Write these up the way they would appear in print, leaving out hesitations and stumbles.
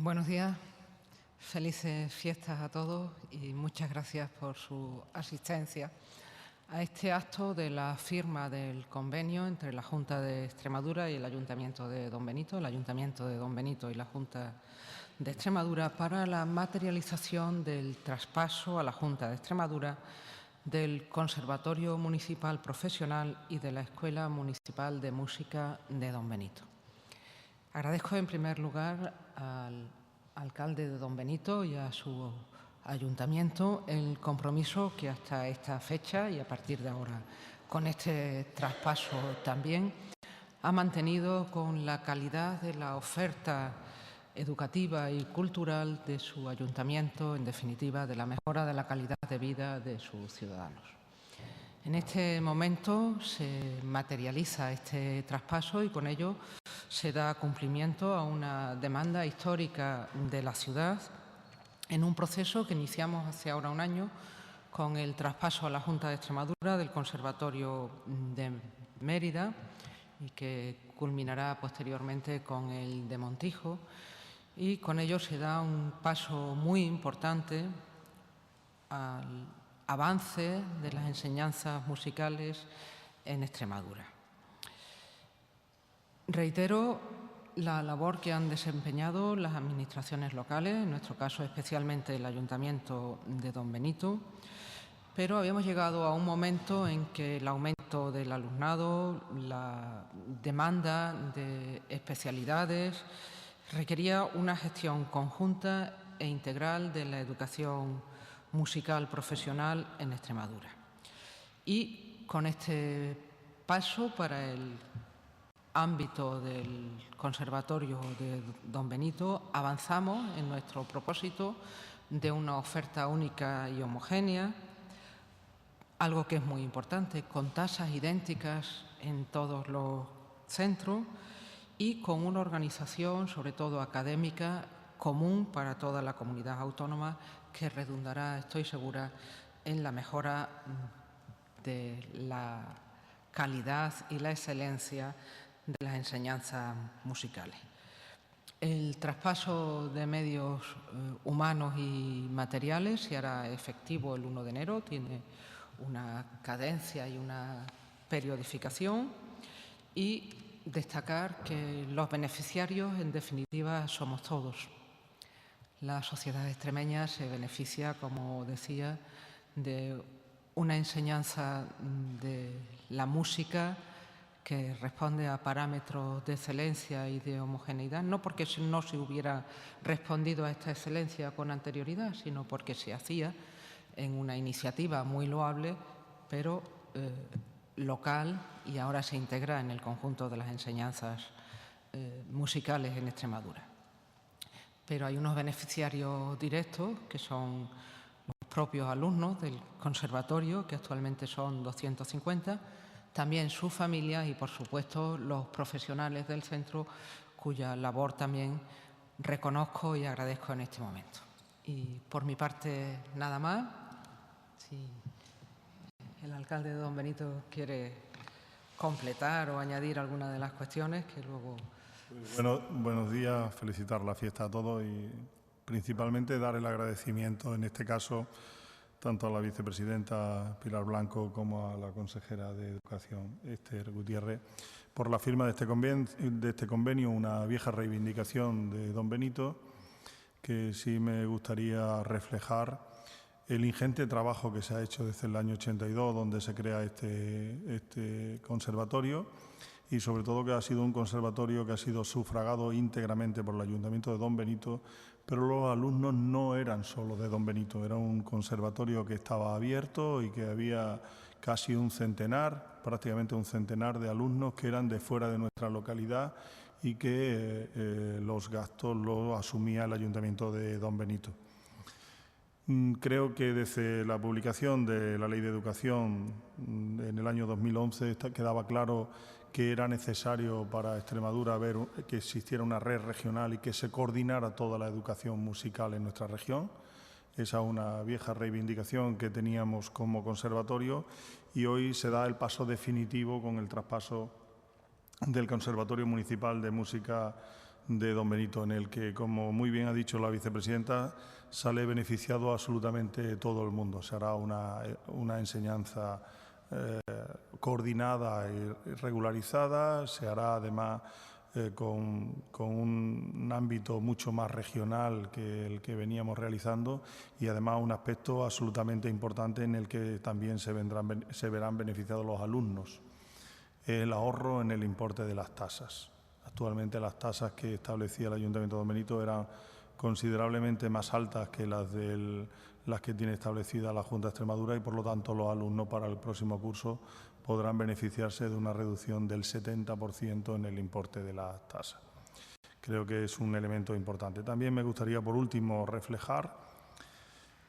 Buenos días, felices fiestas a todos y muchas gracias por su asistencia a este acto de la firma del convenio entre la Junta de Extremadura y el Ayuntamiento de Don Benito, el Ayuntamiento de Don Benito y la Junta de Extremadura para la materialización del traspaso a la Junta de Extremadura del Conservatorio Municipal Profesional y de la Escuela Municipal de Música de Don Benito. Agradezco en primer lugar al alcalde de Don Benito y a su ayuntamiento el compromiso que hasta esta fecha y a partir de ahora con este traspaso también ha mantenido con la calidad de la oferta educativa y cultural de su ayuntamiento, en definitiva de la mejora de la calidad de vida de sus ciudadanos. En este momento se materializa este traspaso y con ello se da cumplimiento a una demanda histórica de la ciudad en un proceso que iniciamos hace ahora un año con el traspaso a la Junta de Extremadura del Conservatorio de Mérida y que culminará posteriormente con el de Montijo, y con ello se da un paso muy importante al avance de las enseñanzas musicales en Extremadura. Reitero la labor que han desempeñado las administraciones locales, en nuestro caso especialmente el Ayuntamiento de Don Benito, pero habíamos llegado a un momento en que el aumento del alumnado, la demanda de especialidades, requería una gestión conjunta e integral de la educación musical profesional en Extremadura. Y con este paso para el ámbito del Conservatorio de Don Benito avanzamos en nuestro propósito de una oferta única y homogénea, algo que es muy importante, con tasas idénticas en todos los centros y con una organización, sobre todo académica, común para toda la comunidad autónoma, que redundará, estoy segura, en la mejora de la calidad y la excelencia de las enseñanzas musicales. El traspaso de medios humanos y materiales se hará efectivo el 1 de enero, tiene una cadencia y una periodificación, y destacar que los beneficiarios, en definitiva, somos todos. La sociedad extremeña se beneficia, como decía, de una enseñanza de la música que responde a parámetros de excelencia y de homogeneidad, no porque no se hubiera respondido a esta excelencia con anterioridad, sino porque se hacía en una iniciativa muy loable, pero local, y ahora se integra en el conjunto de las enseñanzas musicales en Extremadura. Pero hay unos beneficiarios directos que son los propios alumnos del conservatorio, que actualmente son 250, también sus familias y, por supuesto, los profesionales del centro, cuya labor también reconozco y agradezco en este momento. Y por mi parte, nada más. Si el alcalde de Don Benito quiere completar o añadir alguna de las cuestiones que luego... Bueno, buenos días, felicitar la fiesta a todos y principalmente dar el agradecimiento, en este caso, tanto a la vicepresidenta Pilar Blanco como a la consejera de Educación, Esther Gutiérrez, por la firma de este convenio, una vieja reivindicación de Don Benito, que sí me gustaría reflejar el ingente trabajo que se ha hecho desde el año 82, donde se crea este conservatorio, y sobre todo que ha sido un conservatorio que ha sido sufragado íntegramente por el Ayuntamiento de Don Benito, pero los alumnos no eran solo de Don Benito, era un conservatorio que estaba abierto y que había casi un centenar, prácticamente un centenar de alumnos que eran de fuera de nuestra localidad y que los gastos los asumía el Ayuntamiento de Don Benito. Creo que desde la publicación de la Ley de Educación en el año 2011 quedaba claro que era necesario para Extremadura ver que existiera una red regional y que se coordinara toda la educación musical en nuestra región. Esa es una vieja reivindicación que teníamos como conservatorio y hoy se da el paso definitivo con el traspaso del Conservatorio Municipal de Música de Don Benito, en el que, como muy bien ha dicho la vicepresidenta, sale beneficiado absolutamente todo el mundo. Se hará una enseñanza coordinada y regularizada, se hará además con un ámbito mucho más regional que el que veníamos realizando y además un aspecto absolutamente importante en el que también se verán beneficiados los alumnos, el ahorro en el importe de las tasas. Actualmente las tasas que establecía el Ayuntamiento de Don Benito eran considerablemente más altas que las que tiene establecida la Junta de Extremadura y, por lo tanto, los alumnos para el próximo curso podrán beneficiarse de una reducción del 70% en el importe de las tasas. Creo que es un elemento importante. También me gustaría, por último, reflejar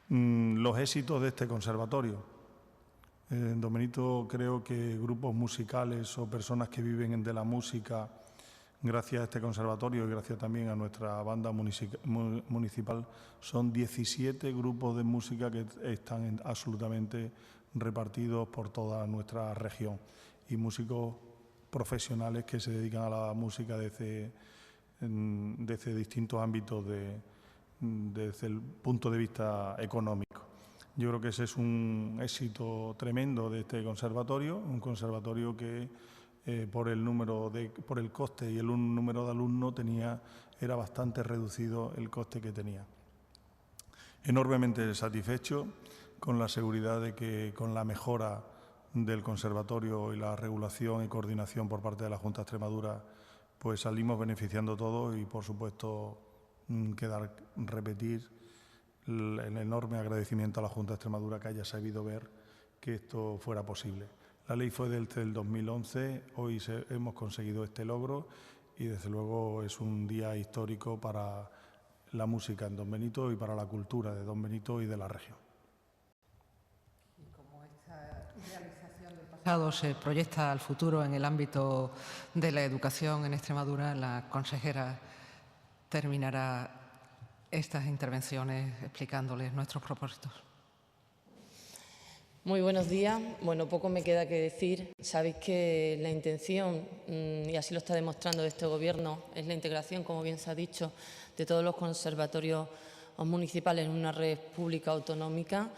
los éxitos de este conservatorio. En Don Benito creo que grupos musicales o personas que viven de la música, gracias a este conservatorio y gracias también a nuestra banda municipal, son 17 grupos de música que están absolutamente repartidos por toda nuestra región y músicos profesionales que se dedican a la música desde distintos ámbitos desde el punto de vista económico. Yo creo que ese es un éxito tremendo de este conservatorio, un conservatorio que por el coste y el número de alumnos era bastante reducido el coste que tenía. Enormemente satisfecho con la seguridad de que con la mejora del conservatorio y la regulación y coordinación por parte de la Junta de Extremadura, pues salimos beneficiando todos y, por supuesto, repetir el enorme agradecimiento a la Junta de Extremadura que haya sabido ver que esto fuera posible. La ley fue desde el 2011, hoy hemos conseguido este logro y, desde luego, es un día histórico para la música en Don Benito y para la cultura de Don Benito y de la región. Y como esta realización del pasado se proyecta al futuro en el ámbito de la educación en Extremadura, la consejera terminará estas intervenciones explicándoles nuestros propósitos. Muy buenos días. Bueno, poco me queda que decir. Sabéis que la intención, y así lo está demostrando este Gobierno, es la integración, como bien se ha dicho, de todos los conservatorios municipales en una red pública autonómica.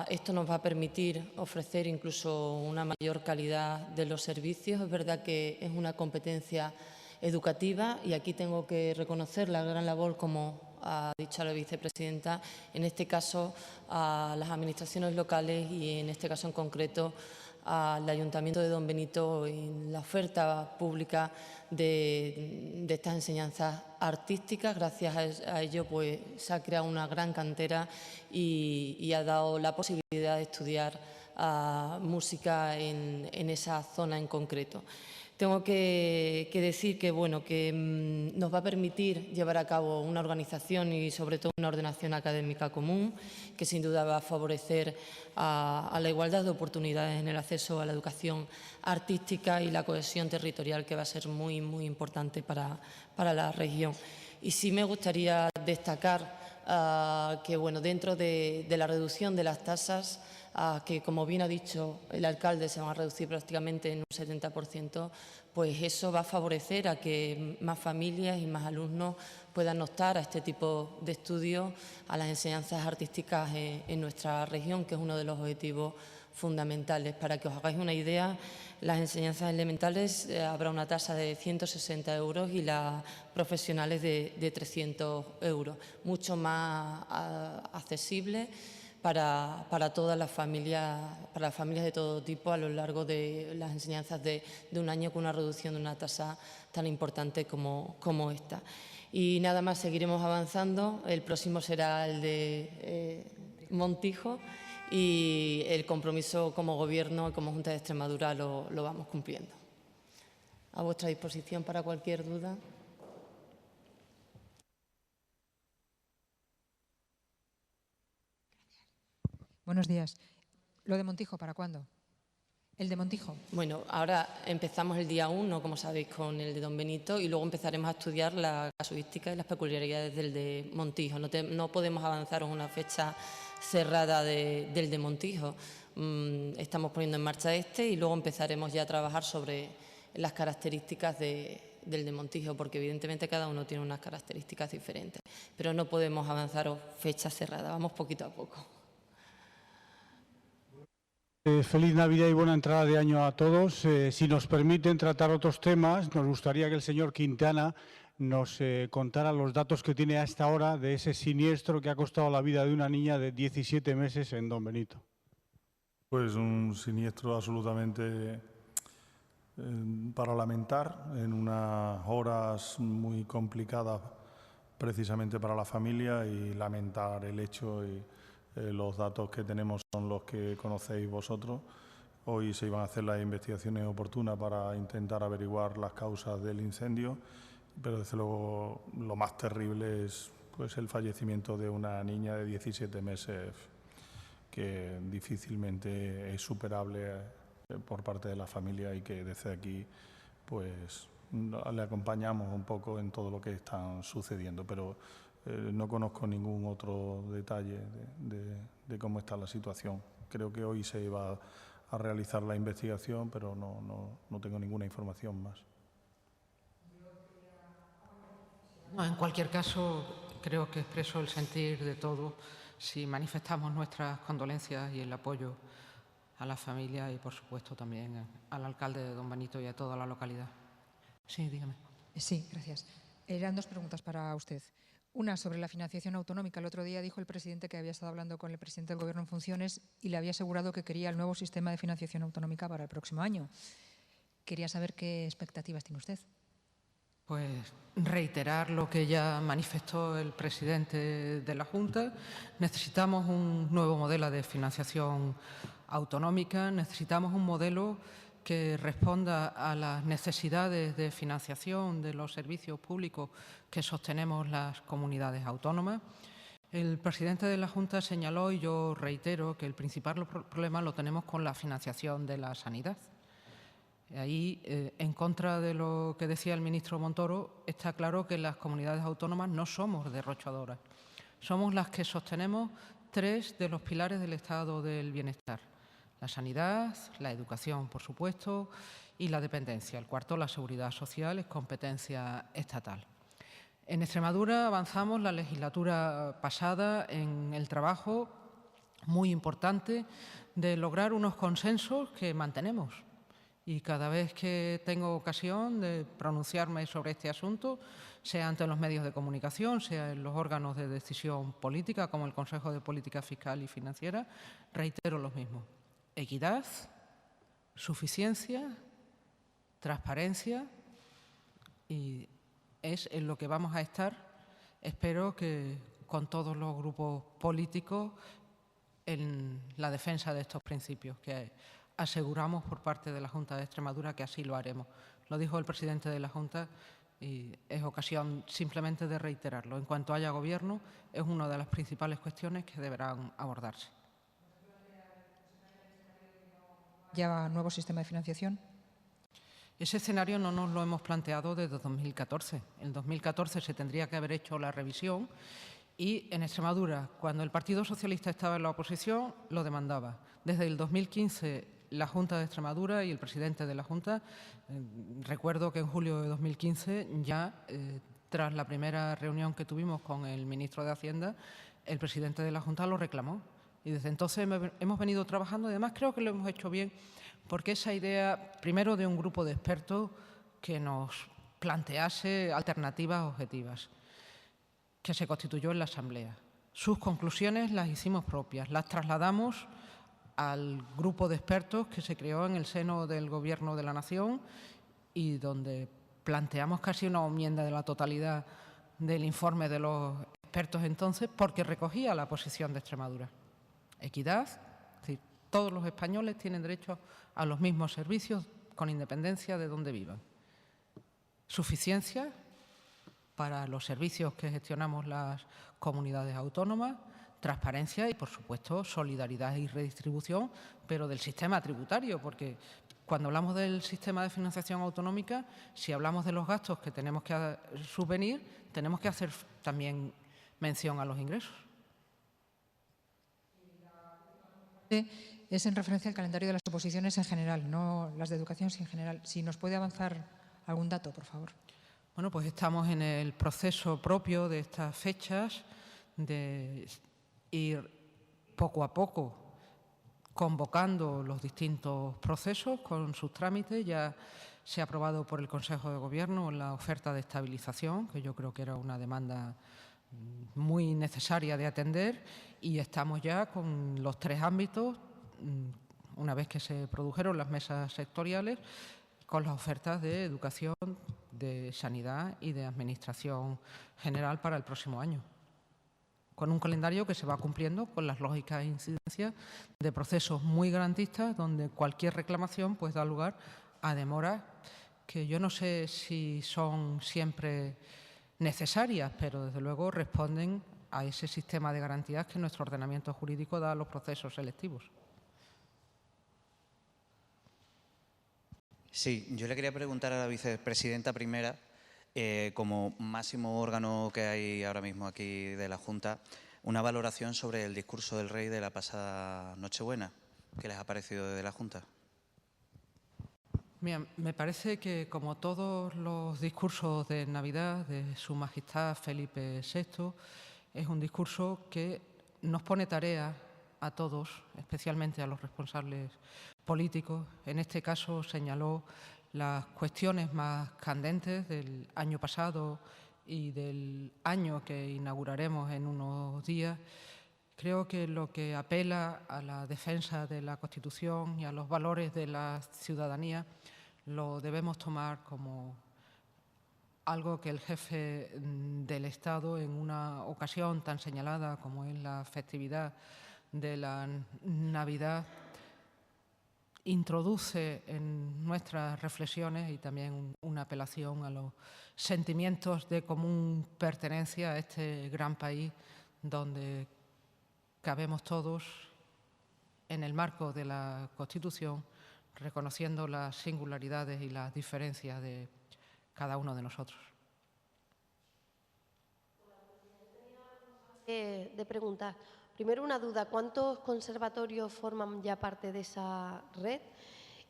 Esto nos va a permitir ofrecer incluso una mayor calidad de los servicios. Es verdad que es una competencia educativa y aquí tengo que reconocer la gran labor, como ha dicho la vicepresidenta, en este caso a las administraciones locales y en este caso en concreto al Ayuntamiento de Don Benito en la oferta pública de estas enseñanzas artísticas. Gracias a ello pues, se ha creado una gran cantera y ha dado la posibilidad de estudiar música en esa zona en concreto. Tengo que decir que, bueno, que nos va a permitir llevar a cabo una organización y, sobre todo, una ordenación académica común, que sin duda va a favorecer a la igualdad de oportunidades en el acceso a la educación artística y la cohesión territorial, que va a ser muy, muy importante para la región. Y sí me gustaría destacar que, bueno, dentro de la reducción de las tasas, que, como bien ha dicho el alcalde, se van a reducir prácticamente en un 70%, pues eso va a favorecer a que más familias y más alumnos puedan optar a este tipo de estudios, a las enseñanzas artísticas en nuestra región, que es uno de los objetivos fundamentales. Para que os hagáis una idea, las enseñanzas elementales habrá una tasa de 160 euros y las profesionales de 300 euros, mucho más accesible para todas las familias, para las familias de todo tipo a lo largo de las enseñanzas de un año, con una reducción de una tasa tan importante como esta. Y nada más, seguiremos avanzando. El próximo será el de Montijo y el compromiso como Gobierno y como Junta de Extremadura lo vamos cumpliendo. A vuestra disposición para cualquier duda. Buenos días. ¿Lo de Montijo para cuándo? ¿El de Montijo? Bueno, ahora empezamos el día 1, como sabéis, con el de Don Benito y luego empezaremos a estudiar la casuística y las peculiaridades del de Montijo. No podemos avanzaros una fecha cerrada del de Montijo. Estamos poniendo en marcha este y luego empezaremos ya a trabajar sobre las características de del de Montijo, porque evidentemente cada uno tiene unas características diferentes. Pero no podemos avanzaros fechas cerradas, vamos poquito a poco. Feliz Navidad y buena entrada de año a todos. Si nos permiten tratar otros temas, nos gustaría que el señor Quintana nos contara los datos que tiene hasta ahora de ese siniestro que ha costado la vida de una niña de 17 meses en Don Benito. Pues un siniestro absolutamente para lamentar, en unas horas muy complicadas precisamente para la familia, y lamentar el hecho, y los datos que tenemos son los que conocéis vosotros. Hoy se iban a hacer las investigaciones oportunas para intentar averiguar las causas del incendio, pero desde luego lo más terrible es pues el fallecimiento de una niña de 17 meses que difícilmente es superable por parte de la familia, y que desde aquí pues le acompañamos un poco en todo lo que está sucediendo, pero no conozco ningún otro detalle de cómo está la situación. Creo que hoy se iba a realizar la investigación, pero no tengo ninguna información más. No, en cualquier caso, creo que expreso el sentir de todos si manifestamos nuestras condolencias y el apoyo a la familia y, por supuesto, también al alcalde de Don Benito y a toda la localidad. Sí, dígame. Sí, gracias. Eran dos preguntas para usted. Una sobre la financiación autonómica. El otro día dijo el presidente que había estado hablando con el presidente del Gobierno en funciones y le había asegurado que quería el nuevo sistema de financiación autonómica para el próximo año. Quería saber qué expectativas tiene usted. Pues reiterar lo que ya manifestó el presidente de la Junta. Necesitamos un nuevo modelo de financiación autonómica, necesitamos un modelo que responda a las necesidades de financiación de los servicios públicos que sostenemos las comunidades autónomas. El presidente de la Junta señaló, y yo reitero, que el principal problema lo tenemos con la financiación de la sanidad. Ahí, en contra de lo que decía el ministro Montoro, está claro que las comunidades autónomas no somos derrochadoras. Somos las que sostenemos tres de los pilares del estado del bienestar: la sanidad, la educación, por supuesto, y la dependencia. El cuarto, la seguridad social, es competencia estatal. En Extremadura avanzamos la legislatura pasada en el trabajo muy importante de lograr unos consensos que mantenemos. Y cada vez que tengo ocasión de pronunciarme sobre este asunto, sea ante los medios de comunicación, sea en los órganos de decisión política, como el Consejo de Política Fiscal y Financiera, reitero lo mismo: equidad, suficiencia, transparencia, y es en lo que vamos a estar, espero que con todos los grupos políticos, en la defensa de estos principios que aseguramos por parte de la Junta de Extremadura que así lo haremos. Lo dijo el presidente de la Junta y es ocasión simplemente de reiterarlo. En cuanto haya gobierno, es una de las principales cuestiones que deberán abordarse. ¿Ya nuevo sistema de financiación? Ese escenario no nos lo hemos planteado desde 2014. En 2014 se tendría que haber hecho la revisión y en Extremadura, cuando el Partido Socialista estaba en la oposición, lo demandaba. Desde el 2015, la Junta de Extremadura y el presidente de la Junta, recuerdo que en julio de 2015, ya tras la primera reunión que tuvimos con el ministro de Hacienda, el presidente de la Junta lo reclamó. Y desde entonces hemos venido trabajando, y además creo que lo hemos hecho bien, porque esa idea, primero, de un grupo de expertos que nos plantease alternativas objetivas, que se constituyó en la Asamblea. Sus conclusiones las hicimos propias, las trasladamos al grupo de expertos que se creó en el seno del Gobierno de la Nación y donde planteamos casi una enmienda de la totalidad del informe de los expertos entonces, porque recogía la posición de Extremadura. Equidad, es decir, todos los españoles tienen derecho a los mismos servicios con independencia de dónde vivan. Suficiencia para los servicios que gestionamos las comunidades autónomas, transparencia y, por supuesto, solidaridad y redistribución, pero del sistema tributario, porque cuando hablamos del sistema de financiación autonómica, si hablamos de los gastos que tenemos que subvenir, tenemos que hacer también mención a los ingresos. Es en referencia al calendario de las oposiciones en general, no las de educación, sino en general. Si nos puede avanzar algún dato, por favor. Bueno, pues estamos en el proceso propio de estas fechas de ir poco a poco convocando los distintos procesos con sus trámites. Ya se ha aprobado por el Consejo de Gobierno la oferta de estabilización, que yo creo que era una demanda muy necesaria de atender, y estamos ya con los 3 ámbitos, una vez que se produjeron las mesas sectoriales, con las ofertas de educación, de sanidad y de administración general para el próximo año, con un calendario que se va cumpliendo con las lógicas incidencias de procesos muy garantistas, donde cualquier reclamación pues da lugar a demoras que yo no sé si son siempre necesarias, pero desde luego responden a ese sistema de garantías que nuestro ordenamiento jurídico da a los procesos selectivos. Sí, yo le quería preguntar a la vicepresidenta primera, como máximo órgano que hay ahora mismo aquí de la Junta, una valoración sobre el discurso del Rey de la pasada Nochebuena. ¿Qué les ha parecido desde la Junta? Mira, me parece que, como todos los discursos de Navidad de Su Majestad Felipe VI, es un discurso que nos pone tarea a todos, especialmente a los responsables políticos. En este caso señaló las cuestiones más candentes del año pasado y del año que inauguraremos en unos días. Creo que lo que apela a la defensa de la Constitución y a los valores de la ciudadanía lo debemos tomar como algo que el jefe del Estado, en una ocasión tan señalada como es la festividad de la Navidad, introduce en nuestras reflexiones, y también una apelación a los sentimientos de común pertenencia a este gran país donde cabemos todos en el marco de la Constitución, reconociendo las singularidades y las diferencias de cada uno de nosotros. De preguntar. Primero, una duda. ¿Cuántos conservatorios forman ya parte de esa red?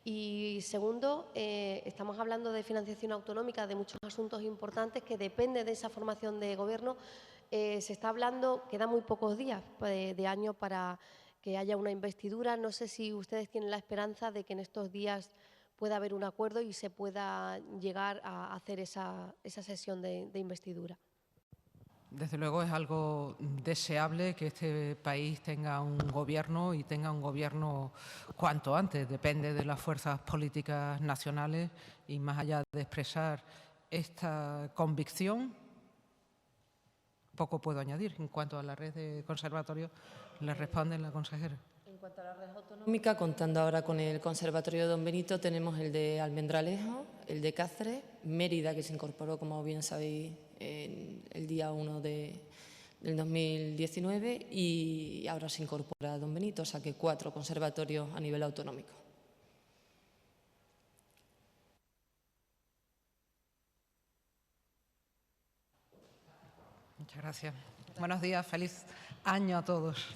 Y segundo, estamos hablando de financiación autonómica, de muchos asuntos importantes que depende de esa formación de gobierno. Se está hablando, quedan muy pocos días de año para que haya una investidura. No sé si ustedes tienen la esperanza de que en estos días pueda haber un acuerdo y se pueda llegar a hacer esa sesión de investidura. Desde luego es algo deseable que este país tenga un gobierno, y tenga un gobierno cuanto antes. Depende de las fuerzas políticas nacionales, y más allá de expresar esta convicción, poco puedo añadir. En cuanto a la red de conservatorios, le responde la consejera. En cuanto a la red autonómica, contando ahora con el Conservatorio de Don Benito, tenemos el de Almendralejo, el de Cáceres, Mérida, que se incorporó, como bien sabéis, el día 1 del 2019, y ahora se incorpora Don Benito, o sea que 4 conservatorios a nivel autonómico. Muchas gracias. Buenos días, feliz año a todos.